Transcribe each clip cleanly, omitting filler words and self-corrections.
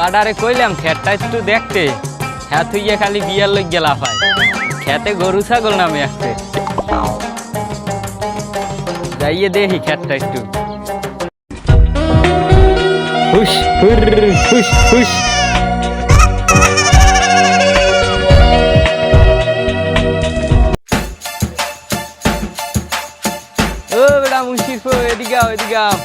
পোলাডারে কইলাম খেতটা একটু দেখতে, হ্যাঁ তুই খালি বিয়ার লই গেলা ভাই, খেতে গরু ছাগল নামে আসতে যাইয়ে দেখি খেতটা একটু। হুশ হুর হুশ হুশ। ও বেটা মুশির ফো, এদিকে আও এদিকে আও।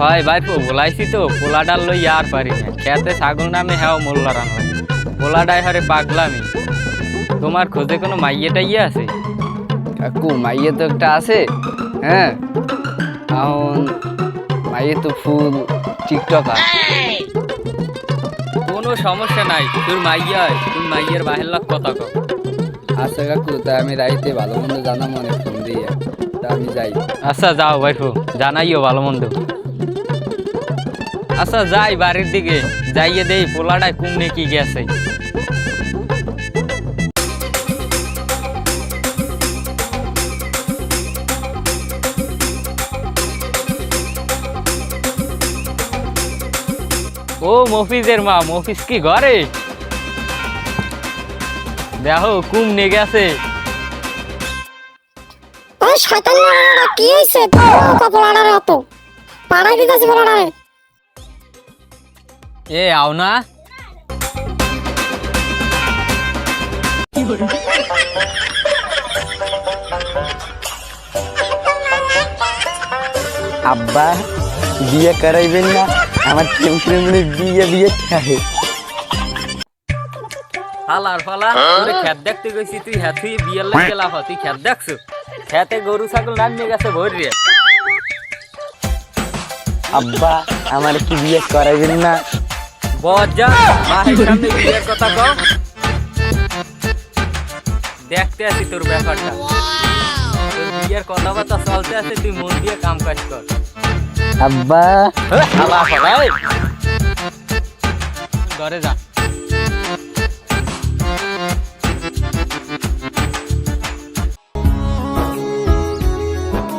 হয় ভাই বলাইছি তো, পোলাডার লই আর পারি না, খেতে ছাগল নামে হ্যাঁ মোল্লারান লাগে, পোলাডাই হারে পাগলামি। তোমার খোঁজে কোনো মাইয়ে টাইয়ে আছে? কাকু মাইয়ে তো একটা আছে, হ্যাঁ এখন মাইয়ে তো ফুল টিকটকার। কোনো সমস্যা নাই, তোর মাইয়া তোর মাইয়ের বাহির লাগ কথা কও। আচ্ছা কাকু, তা আমি রাইতে ভালো মন্দ জানা মনে ফোন দিয়ে, তা আমি যাই। আচ্ছা যাও ভাইফু, জানাইও ভালো মন্দ। আচ্ছা যাই বাড়ির দিকে, যাইয়ে দেই পোলাডায় কুমনে কি গেছে। ও মফিজের মা, মফিজ কি ঘরে? দেখো কুমনে গেছে। ওই শয়তান মারাটা কি হইছে? তো কপলাড়ারে অত পাড়াই দিতেছি বলাড়ারে। এ আও না। আব্বা বিয়ে করাইবেন না? আমার বিয়ে বিয়ে খায়। ফালার ফালা তোরে খেত দেখতে গেছি, তুই হ্যাঁ তুই বিয়ের লাগে গেলা, তুই খেত দেখছো? খেতে গরু ছাগল নামিয়ে গেছে ভরে। আব্বা আমার কি বিয়ে করাইবেন না? বজ্জা মায়ের সামনে বিয়ের কথা কও। দেখতে আছি তোর ব্যাপারটা, তোর বিয়ের কথাবার্তা চলতে আছে, তুই মন দিয়ে কাম কাজ কর। আব্বা ফালা ফালা ঘরে যা।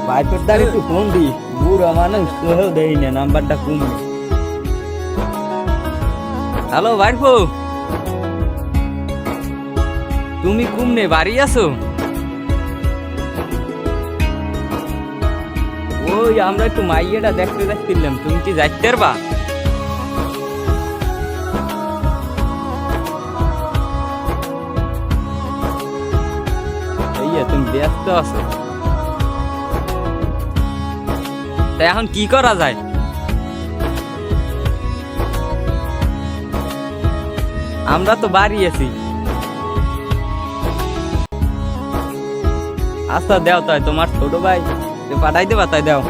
ভাইপোর দাঁড়িয়ে একটু ফোন দি, বুড়ো মানুষ কেউ দেই না, নাম্বারটা কমবে। হ্যালো ভাইপো, তুমি কুমনে বাড়ি আছো? ওই আমরা একটু মাইয়েটা দেখতে যাচ্ছিলাম, তুমি কি যাইতে পারবা? এই তুমি ব্যস্ত আছো, তা এখন কি করা যায়? আমরা তো বাড়ি আছি। আচ্ছা দেও, তাই তোমার ছোট ভাই পাঠাই দেবা, তাই দেও।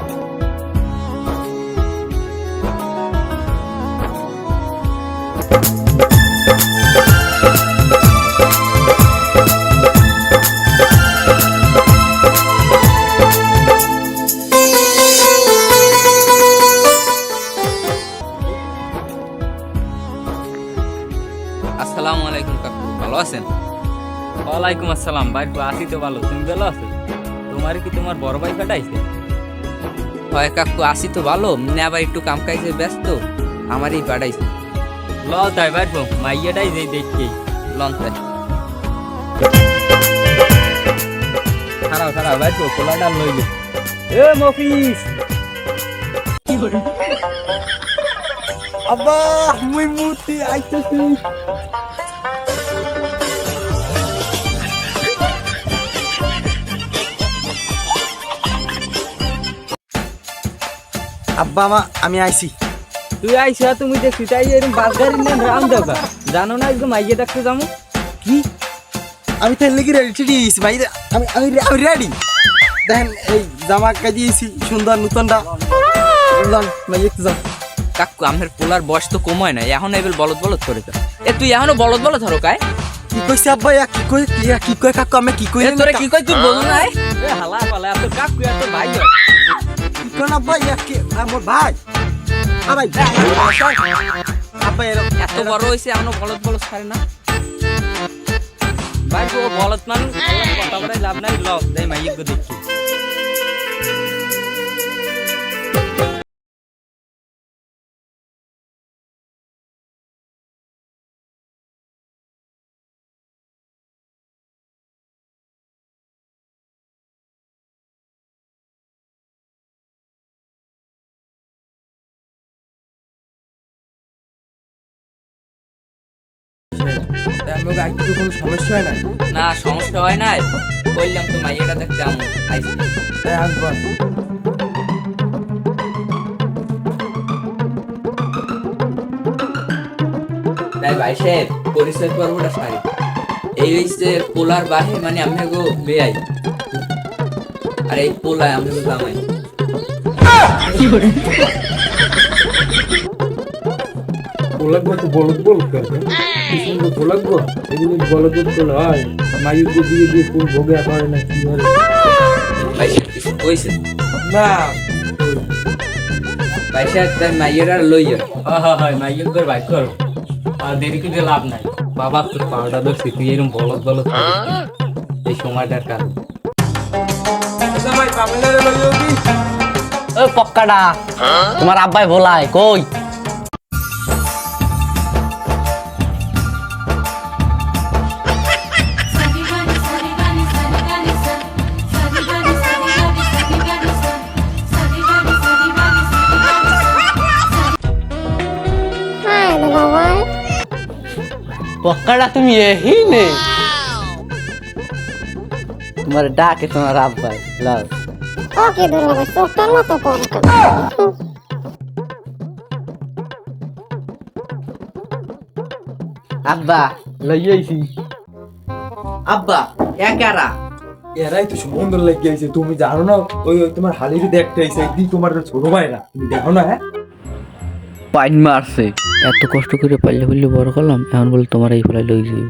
আসসালামু আলাইকুম কাকু, ভালো আছেন? ওয়ালাইকুম আসসালাম ভাই, আছি তো ভালো, তুমি ভালো আছো? তোমার কি তোমার বড় ভাই পাঠাইছে? হয় কাকু আসি তো ভালো, আবার একটু কাম কাজে ব্যস্ত, আমারই পাঠাইছে। ল তাই ভাই, মাইয়াটাই যেই দেখি লন তাই। খারাপ খারাপ ভাই, পোলাটা লইলে। এ মফিস, আব্বা মুই মুতি আইতেছি। আব্বা আমি আইছি। তুই আইসা, তুমি দেখছি তাই এরকম বাসগাড়ি নিয়ে রাম দেও কা? জানো না একদম মাইয়া ডাকতে যাবো কি? আমি তাহলে কি রেডি দিয়েছি ভাই, আমি আমি আমি রেডি। দেখেন এই জামা কাজিয়েছি সুন্দর নতুনটা, মাইয়া একটু যাও। কাকু আমার পোলার বয়স তো কম হয় না, এখন এবার বলদ বলদ করে তো। এ তুই এখনো বলদ বলদ ধরো কায়? কি কইছে আব্বা? কি কই কাকু? আমি কি কই? তোরে কি কই তুই বল না? এ হালা পালা, এত কাকু এত ভাই হয়। কি কোন আব্বা? কি আমার ভাই? ভাই আব্বা এত বড় হইছে এখনো বলদ বলদ ছাড়ে না। ভাই ও বলত মানুষ কথা বলে লাভ নাই, ল যাই মাইয়ের গো দেখি। আমাকে আইতে কোনো সমস্যা হয় না? না সমস্যা হয় নাই, বললাম তো মাইয়াটা দেখতে আমু আইছি। তাই আসবো। তাই ভাই সাহেব পরিচয় পর্বটা সারি। এই হচ্ছে পোলার বাহে মানে আমি গো বেয়াই, আর এই পোলায় আমি জামাই। বলবো তো বলদ বলতে কিন্তু বলবো এগুলো বলদ তো হয় মাইক দিয়ে দিয়ে কোন ভোগে করে না কি হয় ভাই সাহেব কিছু কইছে না ভাই সাহেব তাই মাইয়ার লইয়া হয় মাইয়ের গো ভাই কর, আর দেরি করে লাভ নাই। বাবা তোর পাউডার ধরছি, তুই এরকম বলত বলত এই সময়টার কারণ। ভাই পাবলারে লইও কি? ও পক্কাডা, তোমার আব্বাই ভোলায় কই? হাই রে বাবা, পক্কাডা তুমি এহি নে, তোমার ডাকে তোমার আব্বাই লাও। ওকে দুলাভাই চোখটার মতো করো কেন? আব্বা লইয়াইছি। আব্বা একারা এরাই তো সুন্দর লেগে আছে, তুমি জানো না ওই ওই তোমার হালির দেখতে আইছে একদিন তোমার ছোট ভাইরা, তুমি দেখো না? হ্যাঁ পাইন মারছে, এত কষ্ট করে পাইলে বললে বড় করলাম, এখন বলে তোমার এই ফলাই লই যাই।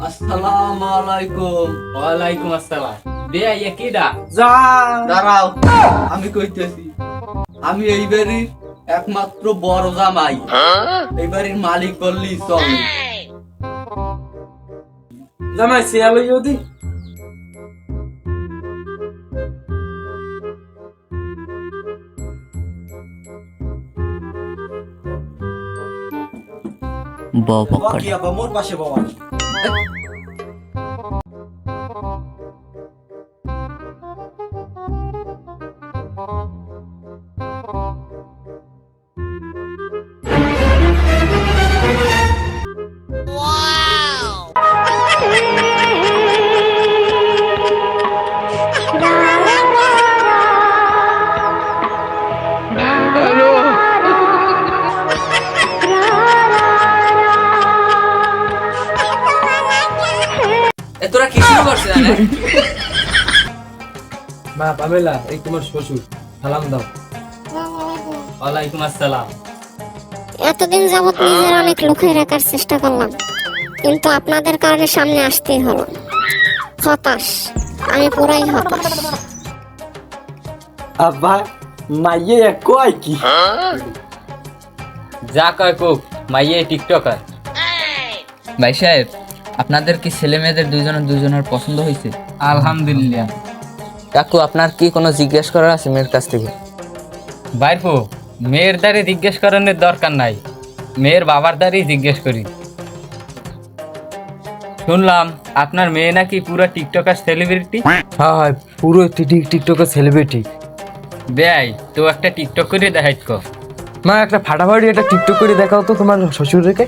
আসসালামু আলাইকুম। ওয়ালাইকুম আসসালাম। দে আইয়া কি ডা? যা দাঁড়াও আমি কইতেছি, আমি এই বাড়ির একমাত্র বড় জামাই, এই বাড়ির মালিক করলি চলে। জামাই সিয়া লইও দি। বউ ও পক্কাডা কি আপা মোর পাশে বাবা? এ তোরা কি শুরু করছিস? মা পামেলা এই তোমার শ্বশুর, সালাম দাও। ওয়ালাইকুম আসসালাম। এতদিন যাবত নিজের অনেক লুকিয়ে রাখার চেষ্টা করলাম, কিন্তু আপনাদের কারণে সামনে আসতেই হলো। হতাশ, আমি পুরাই হতাশ। আব্বা মাইয়ে কয় কি? যা কয় কোক, মাইয়ে টিকটকার। ভাই সাহেব আপনাদের কি ছেলে মেয়েদের দুজনের পছন্দ হয়েছে? আলহামদুলিল্লাহ। কাকু আপনার কি কোনো জিজ্ঞেস করার আছে মেয়ের কাছ থেকে? বাইরপো মেয়ের দ্বারে জিজ্ঞেস করানোর দরকার নাই, মেয়ের বাবার দ্বারেই জিজ্ঞেস করি। শুনলাম আপনার মেয়ে নাকি পুরো টিকটকার সেলিব্রিটি। হ্যাঁ হ্যাঁ পুরো টিকটকের সেলিব্রিটি। বেয়াই তো একটা টিকটক করে দেখাইত। মা একটা ফাটাফাটি একটা টিকটক করে দেখাও তো তোমার শ্বশুরকে।